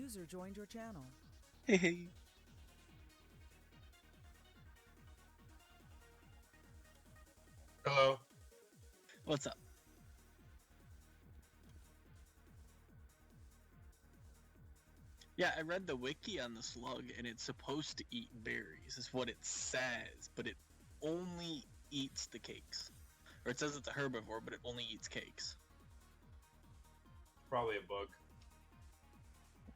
User joined your channel. Hey, hey. Hello. What's up? Yeah, I read the wiki on the slug, and it's supposed to eat berries, is what it says, but it only eats the cakes. Or it says it's a herbivore, but it only eats cakes. Probably a bug.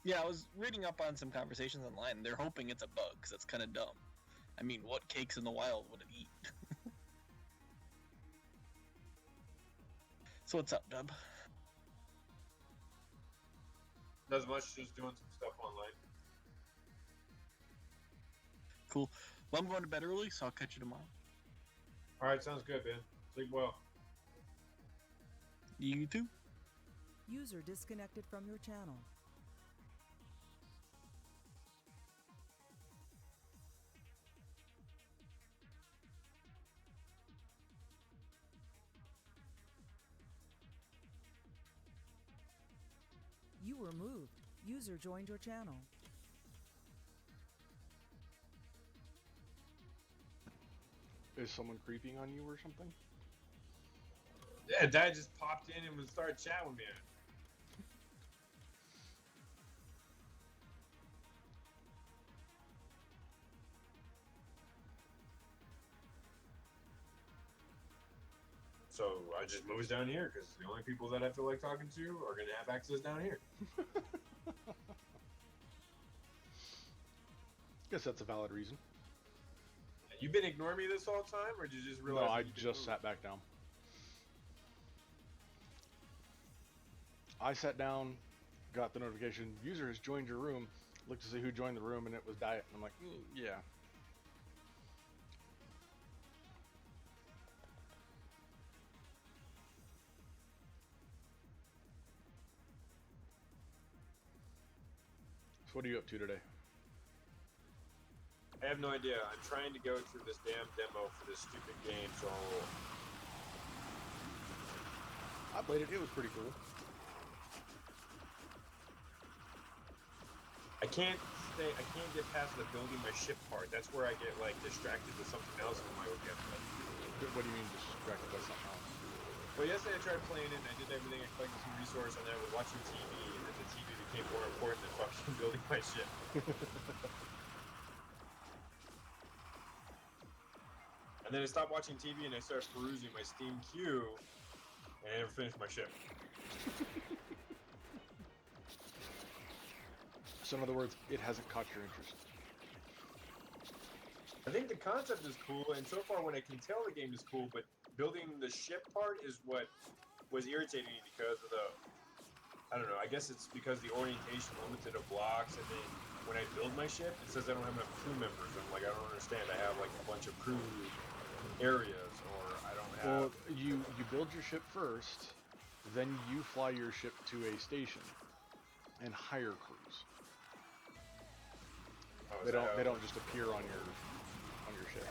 Yeah, I was reading up on some conversations online, and they're hoping it's a bug, because that's kind of dumb. I mean, what cakes in the wild would it eat? So what's up, Dub? Not as much, just doing some stuff online. Cool. Well, I'm going to bed early, so I'll catch you tomorrow. Alright, sounds good, man. Sleep well. You too? User disconnected from your channel. You were moved. User joined your channel. Is someone creeping on you or something? Yeah, Dad just popped in and was started chatting with me. So I just moved down here because the only people that I feel like talking to are going to have access down here. Guess that's a valid reason. You been ignoring me this whole time, or did you just realize? No, I that you could just move? sat back down. I sat down, got the notification, user has joined your room, looked to see who joined the room, and it was Diet. And I'm like, yeah. So what are you up to today? I have no idea. I'm trying to go through this damn demo for this stupid game, so I played it. It was pretty cool. I can't get past the building my ship part. That's where I get like distracted with something else in my gameplay. What do you mean distracted by something else? Well, yesterday I tried playing it and I did everything. I collected some resource and then I was watching TV and then the TV became more important than fucking building my ship. And then I stopped watching TV and I started perusing my Steam queue and I never finished my ship. So in other words, it hasn't caught your interest. I think the concept is cool, and so far what I can tell the game is cool, but building the ship part is what was irritating me because of the, I don't know, I guess it's because the orientation limited of blocks, and then when I build my ship, it says I don't have enough crew members. I'm like, I don't understand. I have like a bunch of crew areas, or I don't have... Well, you build your ship first, then you fly your ship to a station and hire crews. Oh, They don't just appear on your ship.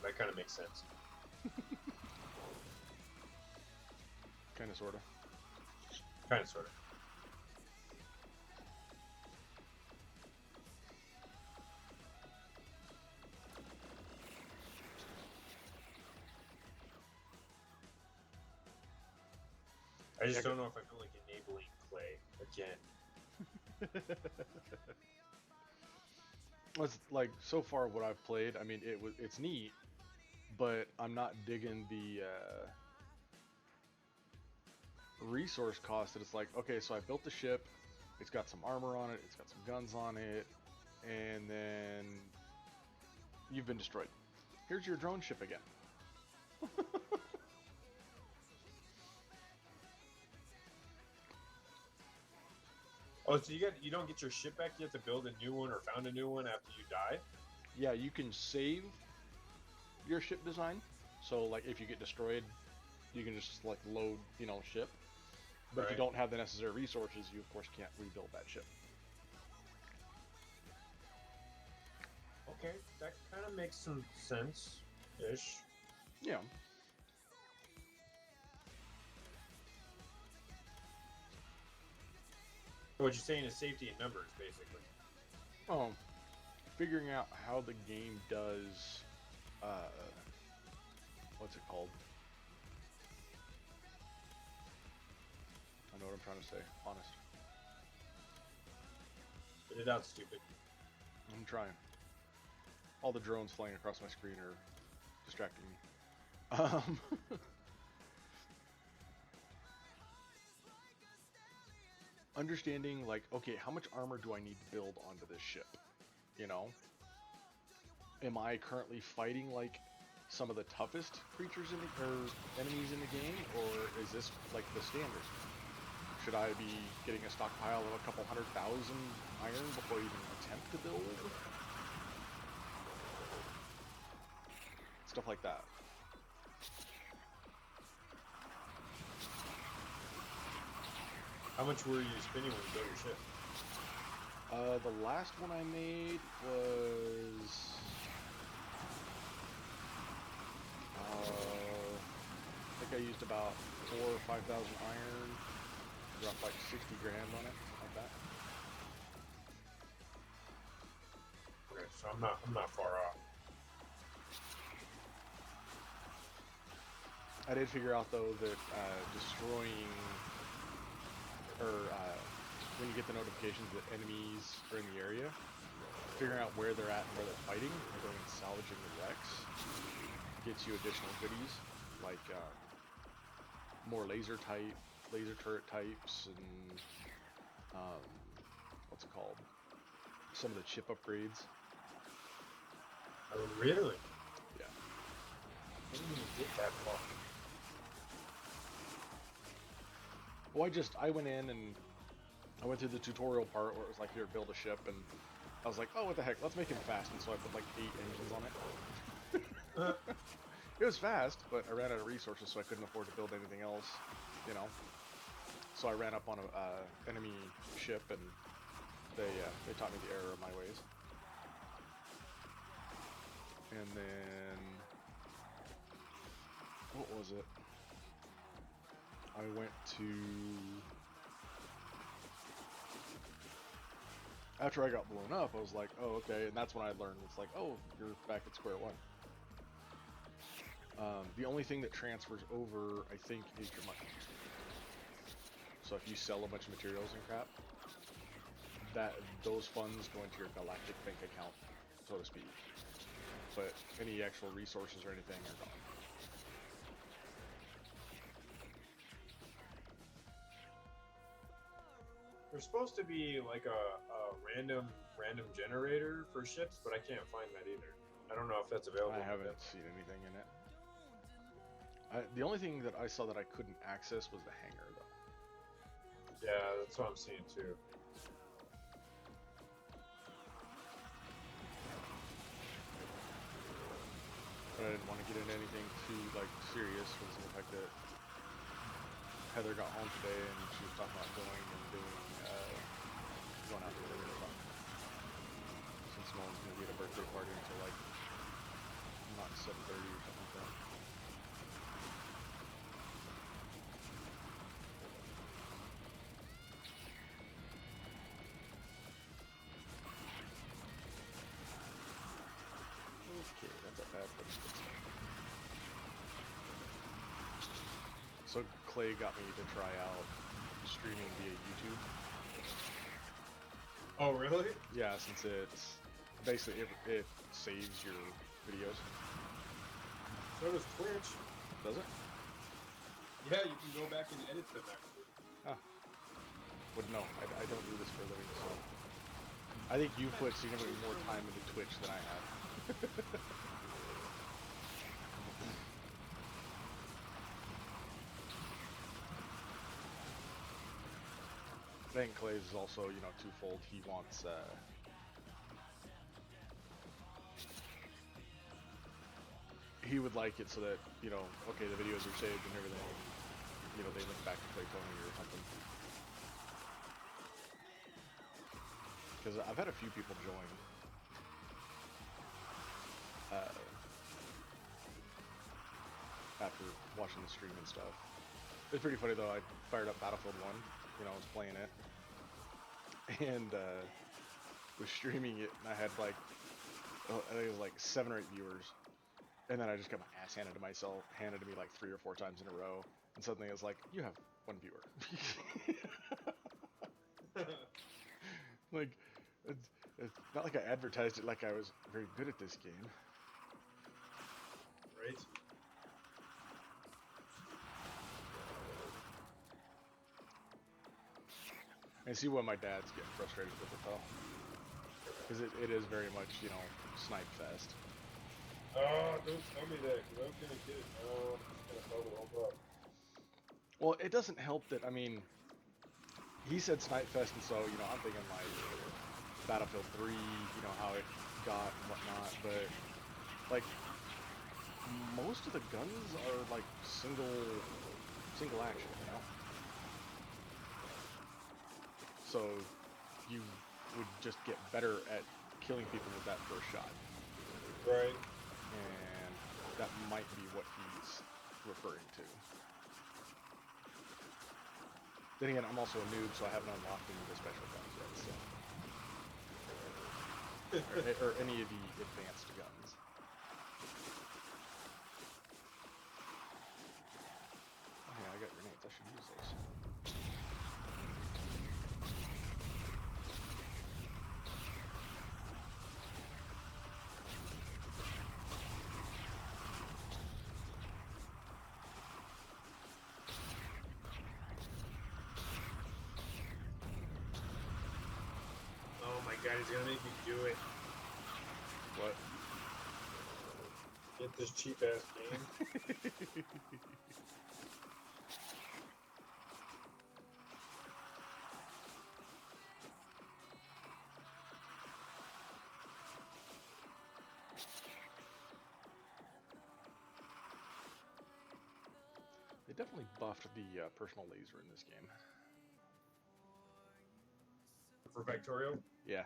That kind of makes sense. Kind of, sort of. Kind of, sort of. I just don't know if I feel like enabling play again. It's like, so far what I've played, I mean, it's neat, but I'm not digging the resource cost. That it's like, okay, so I built the ship, it's got some armor on it, it's got some guns on it, and then you've been destroyed. Here's your drone ship again. Oh, so you don't get your ship back. You have to build a new one or found a new one after you die. Yeah, you can save your ship design. So like if you get destroyed, you can just like load, ship. But if you don't have the necessary resources, you of course can't rebuild that ship. Okay, that kind of makes some sense-ish. Yeah. What you're saying is safety in numbers, basically. Oh, figuring out how the game does, what's it called? I know what I'm trying to say, honest. Spit it out, stupid. I'm trying. All the drones flying across my screen are distracting me. Understanding, like, okay, how much armor do I need to build onto this ship? You know? Am I currently fighting, like, some of the toughest creatures in the, or enemies in the game, or is this, like, the standard? Should I be getting a stockpile of a couple 100,000 iron before I even attempt to build? Stuff like that. How much were you spending when you built your ship? The last one I made was... I think I used about 4,000 or 5,000 iron, dropped like 60 grand on it, like that. Okay, so I'm not far off. I did figure out though that destroying, or when you get the notifications that enemies are in the area, figuring out where they're at and where they're fighting, and going and salvaging the wrecks gets you additional goodies, like more laser turret types, and what's it called? Some of the chip upgrades. Oh, really? Yeah. I didn't even get that far. Well, I went in and I went through the tutorial part where it was like, here, build a ship, and I was like, oh, what the heck, let's make him fast, and so I put like 8 engines on it. It was fast, but I ran out of resources, so I couldn't afford to build anything else, you know. So I ran up on a enemy ship, and they taught me the error of my ways. And then what was it? I went to, after I got blown up, I was like, oh, okay, and that's when I learned, it's like, oh, you're back at square one. The only thing that transfers over, I think, is your money. So if you sell a bunch of materials and crap, those funds go into your galactic bank account, so to speak. But any actual resources or anything are gone. There's supposed to be like a random generator for ships, but I can't find that either. I don't know if that's available. I haven't seen anything in it. The only thing that I saw that I couldn't access was the hangar, though. Yeah, that's what I'm seeing too. But I didn't want to get into anything too like serious for the fact that Heather got home today and she was talking about going out to dinner or something. Since no one's gonna be at a birthday party until like not 7:30 or something like that. Okay, that's a bad place to start. So Clay got me to try out streaming via YouTube. Oh, really? Yeah, since it's basically it saves your videos. So does Twitch. Does it? Yeah, you can go back and edit them actually. Ah. But no, I don't do this for a living, so I think you put significantly more time into Twitch than I have. I think Clay's is also, you know, twofold. He wants, he would like it so that, you know, okay, the videos are saved and everything, you know, they link back to Clay Tony or something. Because I've had a few people join. After watching the stream and stuff. It's pretty funny though, I fired up Battlefield 1, you know, I was playing it. and was streaming it, and I had like, I think it was like 7 or 8 viewers, and then I just got my ass handed to me like 3 or 4 times in a row, and suddenly it was like, you have 1 viewer. Like, it's not like I advertised it like I was very good at this game. Right? I see why my dad's getting frustrated with it though, because it is very much, you know, snipe fest. Oh, don't tell me that, because I'm gonna get it. Oh, I'm just gonna solve the whole problem. Well, it doesn't help that, I mean, he said snipe fest, and so, you know, I'm thinking like Battlefield 3, you know, how it got and whatnot, but like most of the guns are like single action, you know? So you would just get better at killing people with that first shot. Right. And that might be what he's referring to. Then again, I'm also a noob, so I haven't unlocked any of the special guns yet, so. or any of the advanced guns. Oh yeah, I got grenades, I should use those. Oh my god, he's gonna make me do it. What? Get this cheap ass game. They definitely buffed the personal laser in this game. For Factorio? Yeah.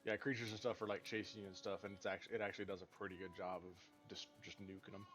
Yeah, creatures and stuff are like chasing you and stuff, and it actually does a pretty good job of just nuking them.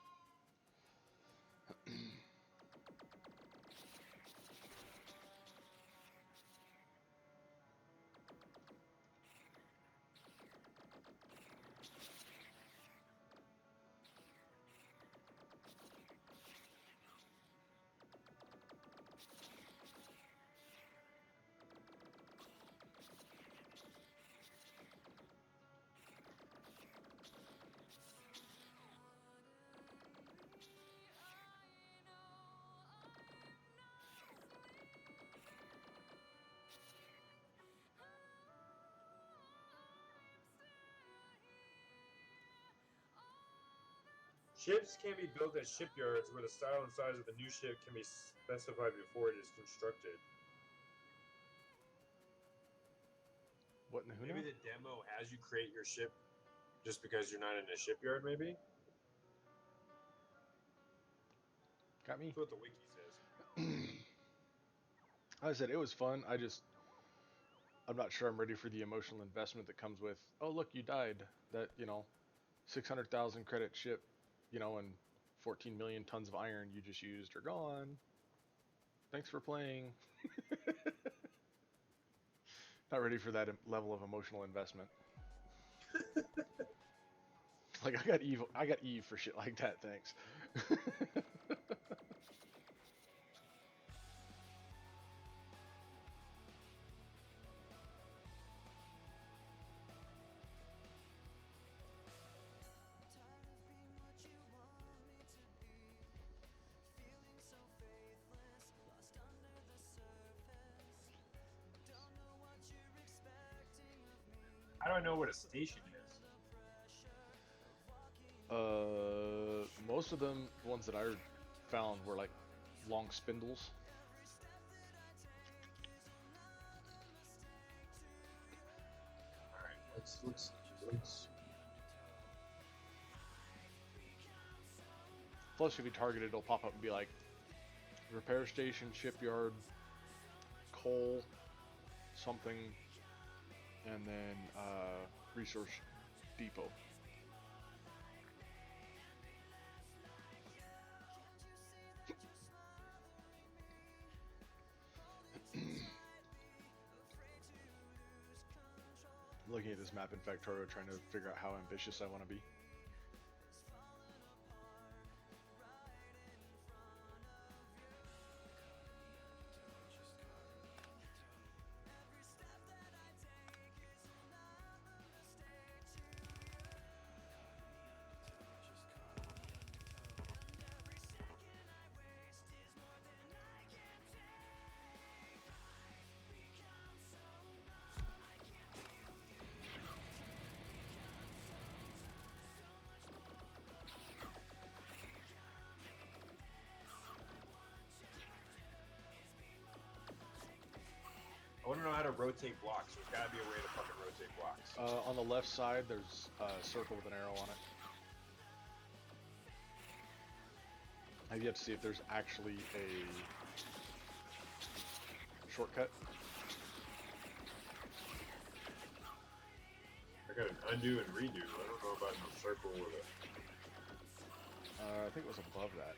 Ships can be built at shipyards where the style and size of the new ship can be specified before it is constructed. What in the Maybe the demo has you create your ship just because you're not in a shipyard, maybe? Got me? That's what the wiki says. Like I said, it was fun. I'm not sure I'm ready for the emotional investment that comes with, oh look, you died. That, you know, 600,000 credit ship, you know, and 14 million tons of iron you just used are gone. Thanks for playing. Not ready for that level of emotional investment. Like I got Eve for shit like that, thanks. How do I know what a station is? Most of them, the ones that I found, were like long spindles. Alright, let's Plus, if you target it, it'll pop up and be like repair station, shipyard, coal, something, and then resource depot. looking at this map in Factorio, trying to figure out how ambitious I want to be. I want to know how to rotate blocks. There's got to be a way to fucking rotate blocks. On the left side, there's a circle with an arrow on it. I've yet to see if there's actually a shortcut. I got an undo and redo. I don't know about no circle with it. I think it was above that.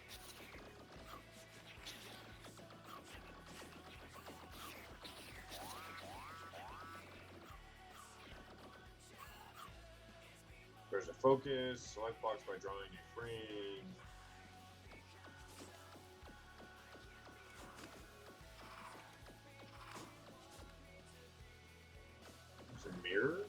There's a focus, select blocks by drawing a frame. There's a mirror.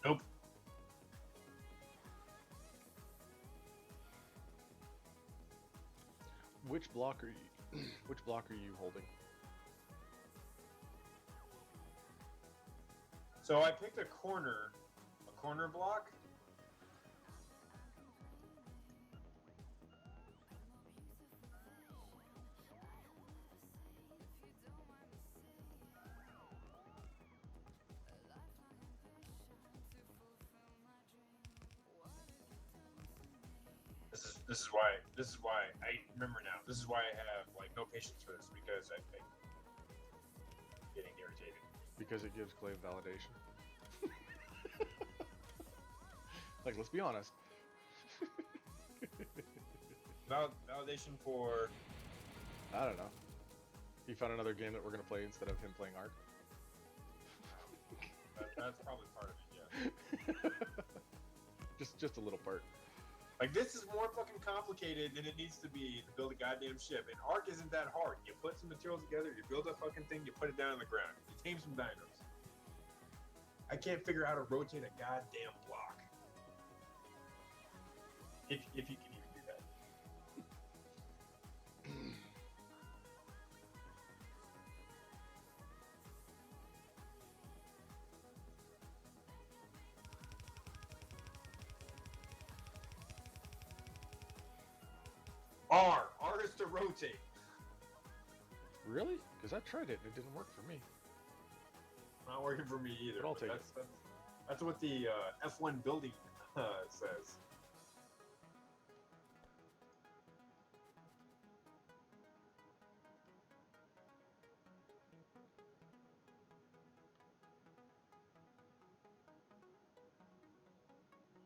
Nope. Which block are you? Which block are you holding? So I picked a corner block. This is why I remember now. This is why I have like no patience for this because I'm getting irritated. Because it gives Clay validation. Like, let's be honest. Validation for I don't know. He found another game that we're gonna play instead of him playing Ark. that's probably part of it, yeah. just a little part. Like, this is more fucking complicated than it needs to be to build a goddamn ship. And Ark isn't that hard. You put some materials together, you build a fucking thing, you put it down on the ground. You tame some dinos. I can't figure out how to rotate a goddamn block. If you can even do that. R is to rotate. Really? Because I tried it and it didn't work for me. Not working for me either. But I'll but take that's what the F1 building says.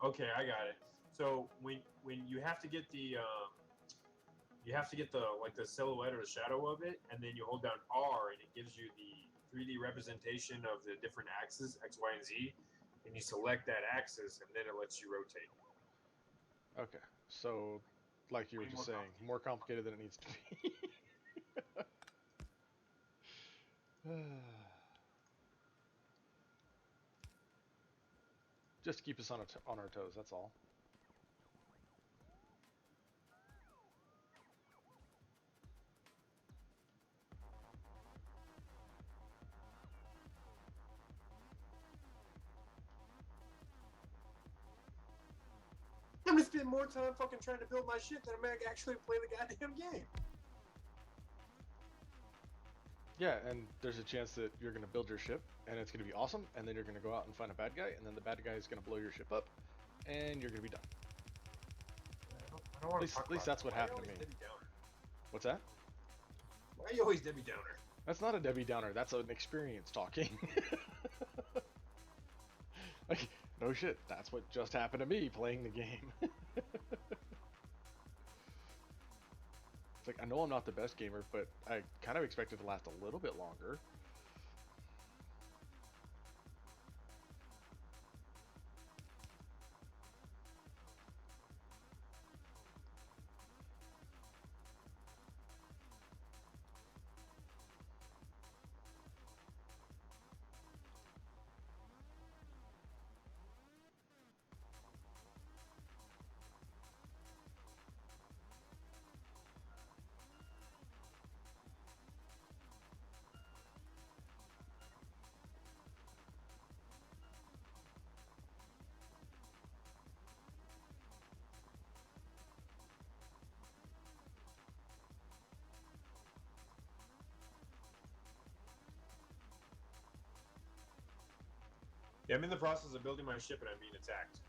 Okay, I got it. So when you have to get the like the silhouette or the shadow of it, and then you hold down R, and it gives you the 3D representation of the different axes X, Y, and Z, and you select that axis, and then it lets you rotate. Okay, so like you were Way just more saying, more complicated than it needs to be. Just to keep us on our toes. That's all. I'm gonna spend more time fucking trying to build my shit than I'm gonna actually play the goddamn game. Yeah, and there's a chance that you're gonna build your ship and it's gonna be awesome, and then you're gonna go out and find a bad guy, and then the bad guy is gonna blow your ship up, and you're gonna be done. I don't want to talk At least about that's what Why happened to always me. Debbie Downer? What's that? Why are you always Debbie Downer? That's not a Debbie Downer. That's an experience talking. Like, no shit. That's what just happened to me playing the game. It's like, I know I'm not the best gamer, but I kind of expect it to last a little bit longer. Yeah, I'm in the process of building my ship and I'm being attacked.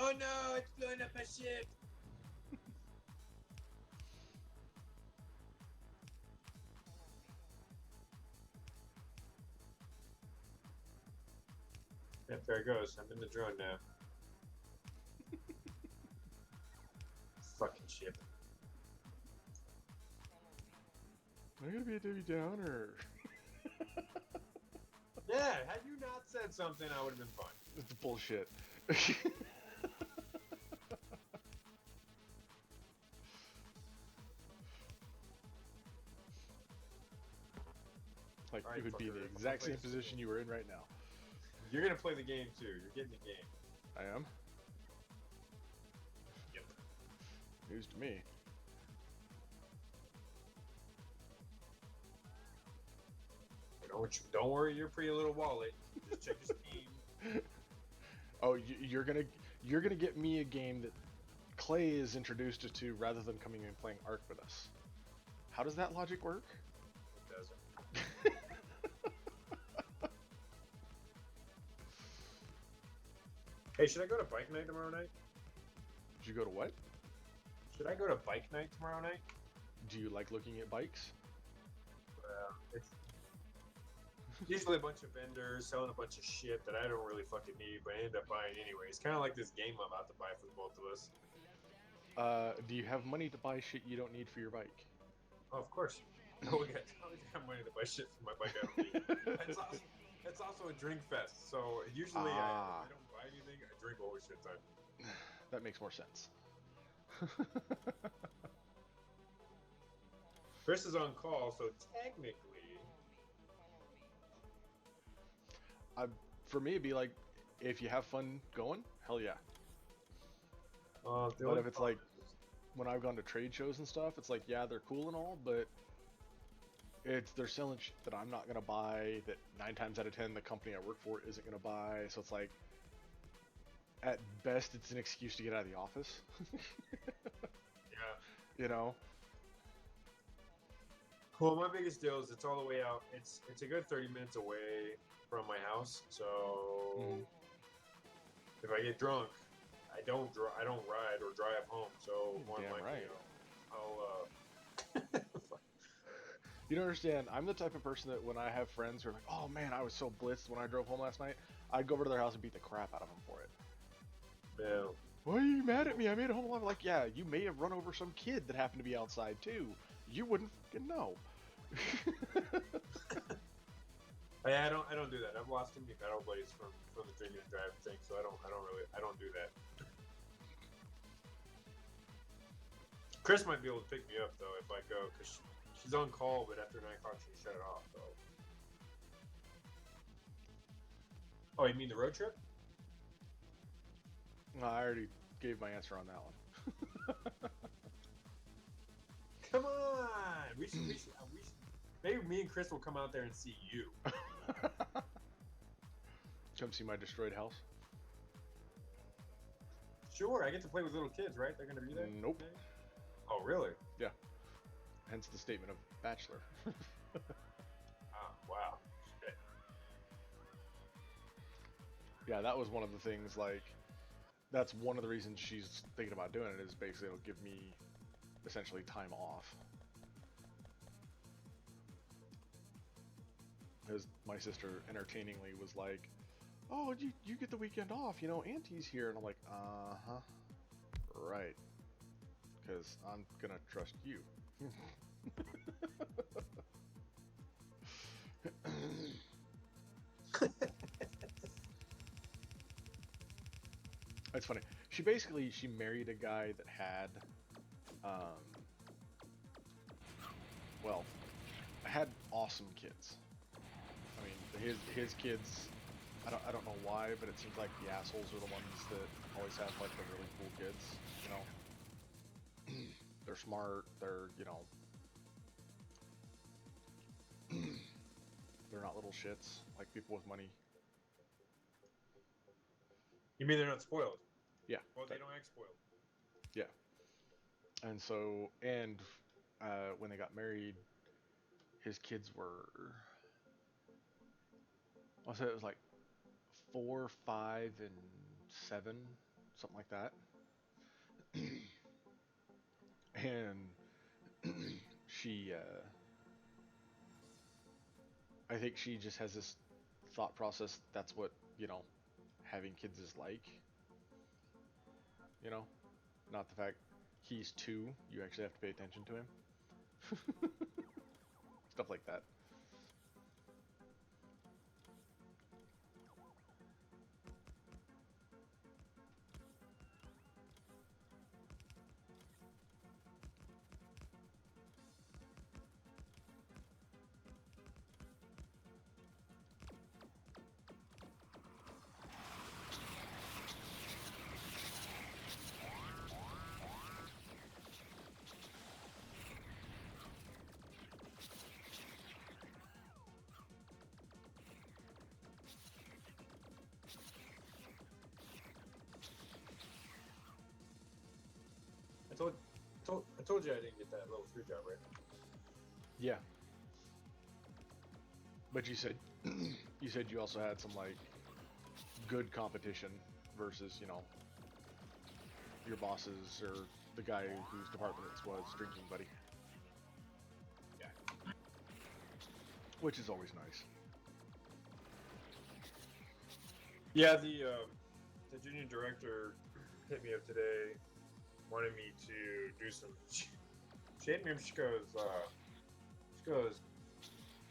Oh no, it's blowing up my ship. Yep, there it goes. I'm in the drone now. Fucking ship. Am I gonna be a Debbie Downer? Yeah, had you not said something, I would have been fine. It's bullshit. Like, Alright, it would be fucker, the I'm exact gonna same play position you were in right now. You're gonna play the game too. You're getting the game. I am? Yep. News to me. Don't worry your pretty little wallet. Just check your Steam. Oh, you're gonna get me a game that Clay is introduced us to rather than coming and playing Ark with us. How does that logic work? It doesn't. Hey, should I go to bike night tomorrow night? Did you go to what? Should I go to bike night tomorrow night? Do you like looking at bikes? It's usually a bunch of vendors selling a bunch of shit that I don't really fucking need, but I end up buying anyway. It's kind of like this game I'm about to buy for the both of us. Do you have money to buy shit you don't need for your bike? Oh, of course. No, we got money to buy shit for my bike. I don't need. It's also a drink fest, so usually I don't buy anything. I drink all the shit time. That makes more sense. Chris is on call, so technically, For me, it'd be like, if you have fun going, hell yeah. the But only if it's problem like, is- when I've gone to trade shows and stuff, it's like, yeah, they're cool and all, but they're selling shit that I'm not gonna buy. That 9 times out of 10, the company I work for isn't gonna buy. So it's like, at best, it's an excuse to get out of the office. yeah. You know? Well, my biggest deal is it's all the way out. It's a good 30 minutes away from my house, so Mhm. if I get drunk, I don't ride or drive home. So more than Damn likely, right. I'll You don't understand. I'm the type of person that when I have friends who are like, "Oh man, I was so blitzed when I drove home last night," I'd go over to their house and beat the crap out of them for it. yeah. Why are you mad at me? I made it home alive. Like, yeah, you may have run over some kid that happened to be outside too. You wouldn't fucking know. I don't do that. I've lost too many battle blades from the drinking and driving thing, so I don't do that. Chris might be able to pick me up though if I go, because she's on call, but after 9 o'clock she shut it off. So. Oh, you mean the road trip? No, I already gave my answer on that one. Come on, we should maybe me and Chris will come out there and see you. Come see my destroyed house? Sure, I get to play with little kids, right? They're gonna be there. Nope. Oh, really? Hence the statement of bachelor. Oh, wow. Shit. Yeah, that was one of the things, like, that's one of the reasons she's thinking about doing it, is basically it'll give me essentially time off. Because my sister entertainingly was like, "Oh, you get the weekend off, you know, Auntie's here." And I'm like, "Uh-huh, right. Because I'm gonna trust you." It's funny. She married a guy that had, well, had awesome kids. I mean, his kids, I don't know why, but it seems like the assholes are the ones that always have like the really cool kids, you know. They're smart, they're, you know, they're not little shits like people with money. You mean they're not spoiled? Yeah. Well, they don't act spoiled. Yeah. And so, when they got married, his kids were, I'll say it was like 4, 5, and 7, something like that. And she, I think she just has this thought process. That's what, you know, having kids is like. You know, not the fact he's 2. You actually have to pay attention to him. Stuff like that. I told you I didn't get that level 3 job, right? Yeah. But you said you also had some like good competition versus, you know, your bosses or the guy whose department it was drinking buddy. Yeah. Which is always nice. Yeah, the junior director hit me up today, wanted me to do some. She hit me up. She goes,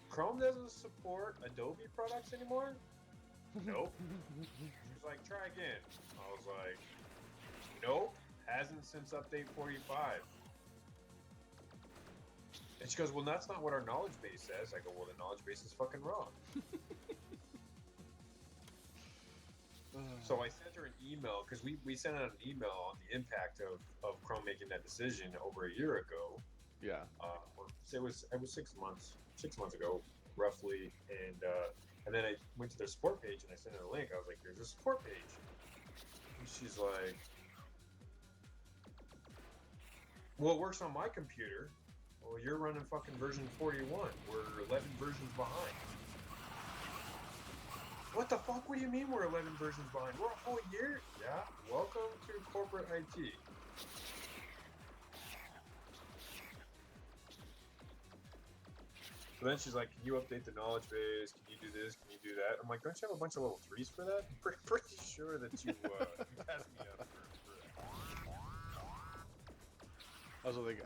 Chrome doesn't support Adobe products anymore. Nope. She's like, try again. I was like, nope, hasn't since update 45. And she goes, well, that's not what our knowledge base says. I go, well, the knowledge base is fucking wrong. So I sent her an email because we sent out an email on the impact of Chrome making that decision over a year ago. Yeah. Or it was 6 months ago, roughly. And then I went to their support page and I sent her a link. I was like, "Here's a support page." And she's like, "Well, it works on my computer." Well, you're running fucking version 41. We're 11 versions behind. What the fuck? What do you mean we're 11 versions behind? We're a whole year? Yeah. Welcome to corporate IT. So then she's like, can you update the knowledge base? Can you do this? Can you do that? I'm like, don't you have a bunch of level 3s for that? I'm pretty sure that you passed me up for that. Also, like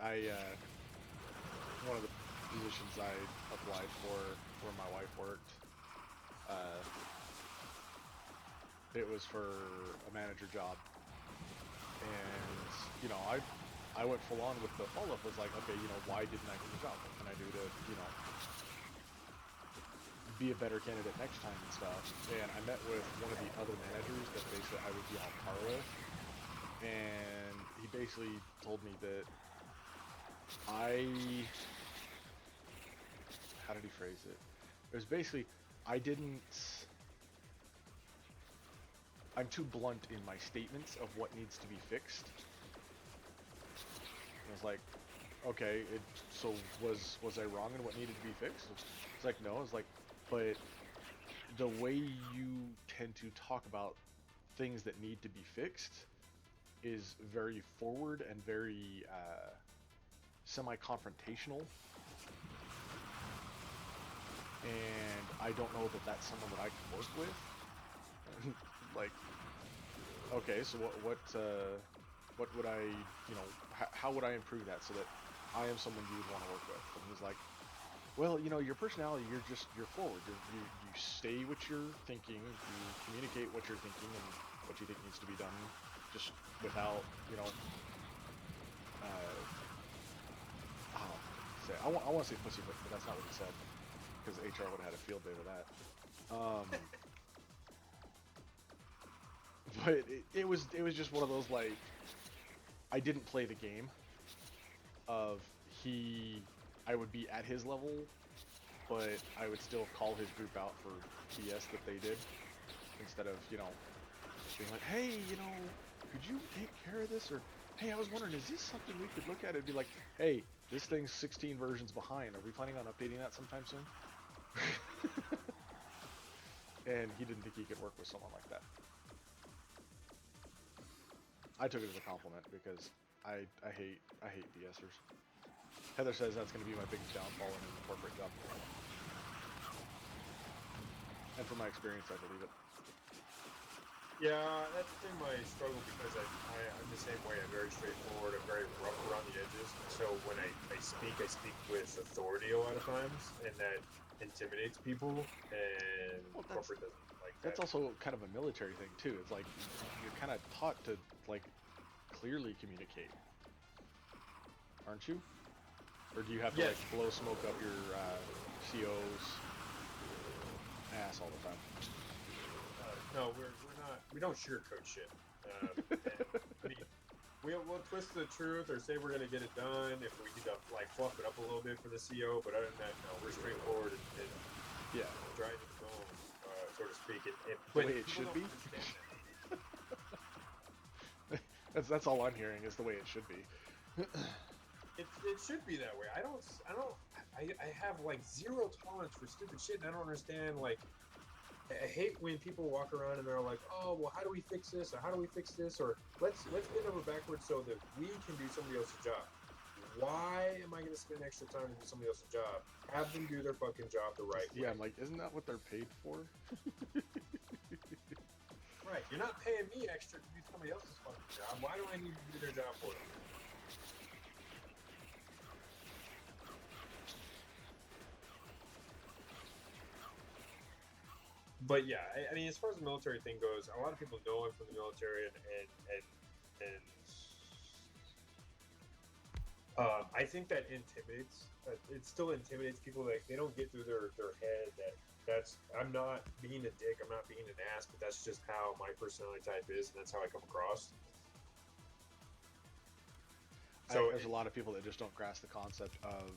one of the positions I applied for where my wife worked, it was for a manager job, and you know, I went full on with the follow up. Was like, okay, you know, why didn't I get the job? What can I do to, you know, be a better candidate next time and stuff? And I met with one of the other managers that basically I would be on par with, and he basically told me that how did he phrase it? It was basically, I'm too blunt in my statements of what needs to be fixed. And I was like, okay, so was I wrong in what needed to be fixed? It's like, no. It's like, but the way you tend to talk about things that need to be fixed is very forward and very semi-confrontational, and I don't know that that's someone that I can work with. Like, okay, so what would I, you know, how would I improve that so that I am someone you would want to work with? And he's like, well, you know, your personality, you're forward. You say what you're thinking, you communicate what you're thinking and what you think needs to be done, just without, you know, I want to say pussyfoot, but that's not what he said, because HR would have had a field day with that. But it was just one of those, like, I didn't play the game of I would be at his level, but I would still call his group out for BS that they did, instead of, you know, being like, hey, you know, could you take care of this? Or, hey, I was wondering, is this something we could look at? It'd be like, hey, this thing's 16 versions behind. Are we planning on updating that sometime soon? And he didn't think he could work with someone like that. I took it as a compliment because I hate BSers. Heather says that's going to be my biggest downfall in a corporate job. And from my experience, I believe it. Yeah, that's been my struggle because I'm the same way. I'm very straightforward. I'm very rough around the edges. So when I speak with authority a lot of times, and that intimidates people, and corporate doesn't like that. That's also kind of a military thing too. It's like you're kind of taught to, like, clearly communicate, aren't you? Or do you have to like blow smoke up your CO's ass all the time? No, we're not. We don't sugarcoat shit. I mean, we'll twist the truth or say we're gonna get it done if we need to, like, fluff it up a little bit for the CO. But other than that, no, we're straightforward and yeah, dry to the bone, so to speak. The way it should be. That's all I'm hearing is the way it should be. It should be that way. I have like zero tolerance for stupid shit, and I don't understand. Like, I hate when people walk around and they're like, oh, well, how do we fix this? Or how do we fix this? Or let's bend over backwards so that we can do somebody else's job. Why am I going to spend extra time to do somebody else's job? Have them do their fucking job the right way. Yeah, I'm like, isn't that what they're paid for? Right. You're not paying me extra to do somebody else's fucking job. Why do I need to do their job for them? But yeah, I mean, as far as the military thing goes, a lot of people know I'm from the military, and I think that intimidates. It still intimidates people. Like they don't get through their head that I'm not being a dick. I'm not being an ass. But that's just how my personality type is, and that's how I come across. So there's a lot of people that just don't grasp the concept of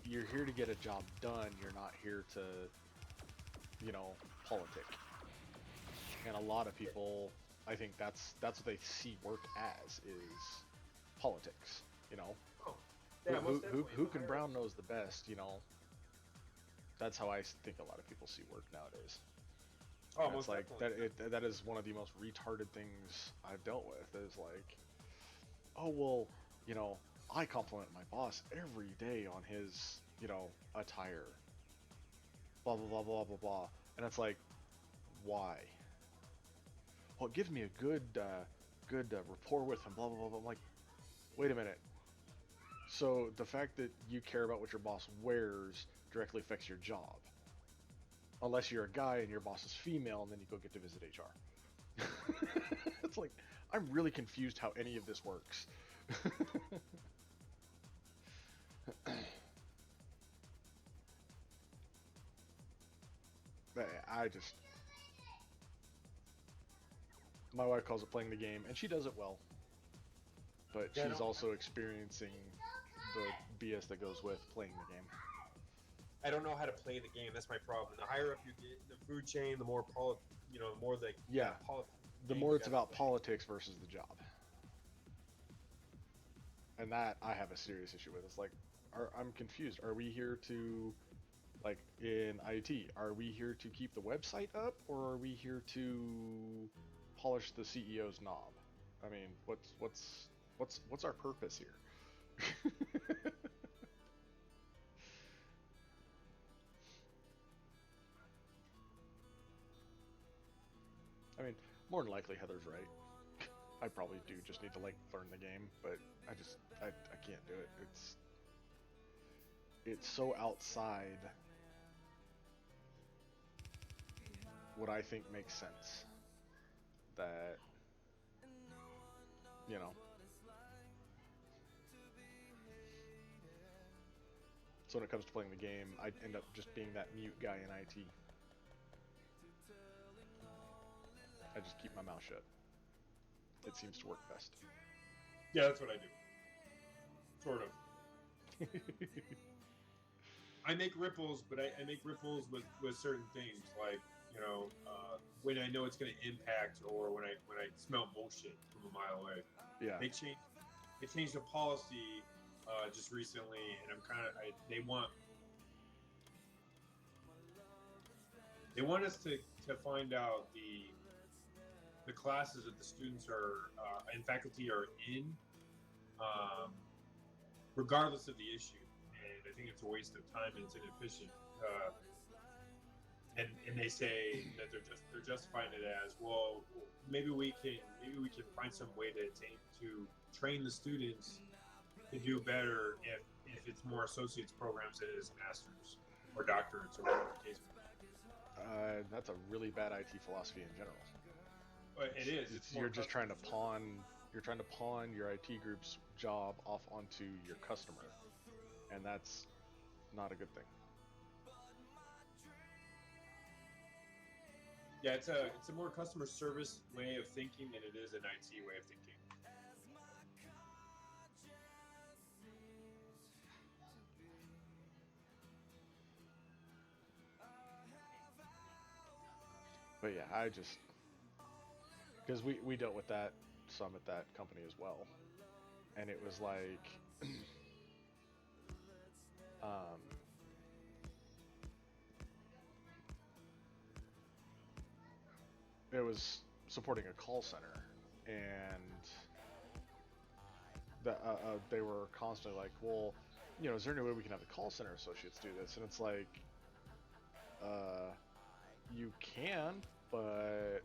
you're here to get a job done. You're not here to, politic. And a lot of people, I think that's what they see work as is politics. oh, yeah, who, most definitely. who can Brown knows the best. That's how I think a lot of people see work nowadays. Oh, And most it's like definitely. that is one of the most retarded things I've dealt with. Is like, oh well, I compliment my boss every day on his attire. Blah blah blah blah blah blah. And it's like, why? Well, it gives me a good rapport with him. Blah blah blah blah. I'm like, wait a minute. So the fact that you care about what your boss wears directly affects your job. Unless you're a guy and your boss is female, and then you go get to visit HR. It's like, I'm really confused how any of this works. I just... My wife calls it playing the game, and she does it well. But Yeah, she's also experiencing the BS that goes with playing the game. I don't know how to play the game. That's my problem. The higher up you get in the food chain, the more the more the The more it's about politics versus the job. And that I have a serious issue with. It's like, I'm confused. Are we here to, like in IT, are we here to keep the website up, or are we here to polish the CEO's knob? I mean, what's our purpose here? I mean, more than likely Heather's right. I probably do just need to learn the game, but I can't do it. It's so outside what I think makes sense that so when it comes to playing the game, I end up just being that mute guy in IT. I just keep my mouth shut. It seems to work best. Yeah, that's what I do. Sort of. I make ripples, but I make ripples with certain things, like when I know it's going to impact, or when I smell bullshit from a mile away. Yeah. They changed the policy just recently, and they want us to find out the classes that the students are and faculty are in, regardless of the issue. And I think it's a waste of time and it's inefficient. And they say that they're justifying it as, well, maybe we can find some way to train the students to do better if it's more associates programs than it is masters or doctorates or whatever the case may be. That's a really bad IT philosophy in general. It is. You're just trying to pawn your IT group's job off onto your customer, and that's not a good thing. Yeah, it's a more customer service way of thinking than it is an IT way of thinking. But yeah, I just, because we dealt with that some at that company as well, and it was like it was supporting a call center, and they were constantly like, well, is there any way we can have the call center associates do this? And it's like, you can, but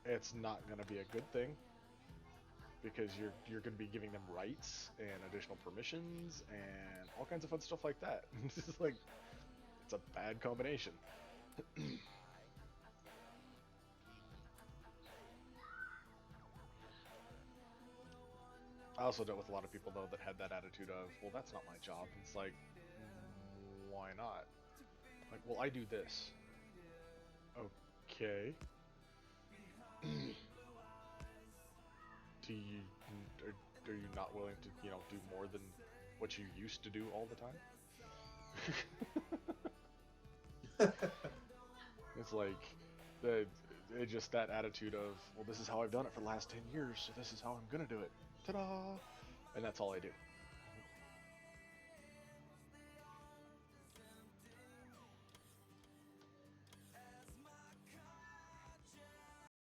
it's not going to be a good thing, because you're going to be giving them rights and additional permissions and all kinds of fun stuff like that. It's just like, it's a bad combination. I also dealt with a lot of people though that had that attitude of, well, that's not my job. It's like, why not? Like, well, I do this. Okay. Do you are you not willing to, you know, do more than what you used to do all the time? It's like it just that attitude of, well, this is how I've done it for the last 10 years, so this is how I'm gonna do it. Ta-da! And that's all I do.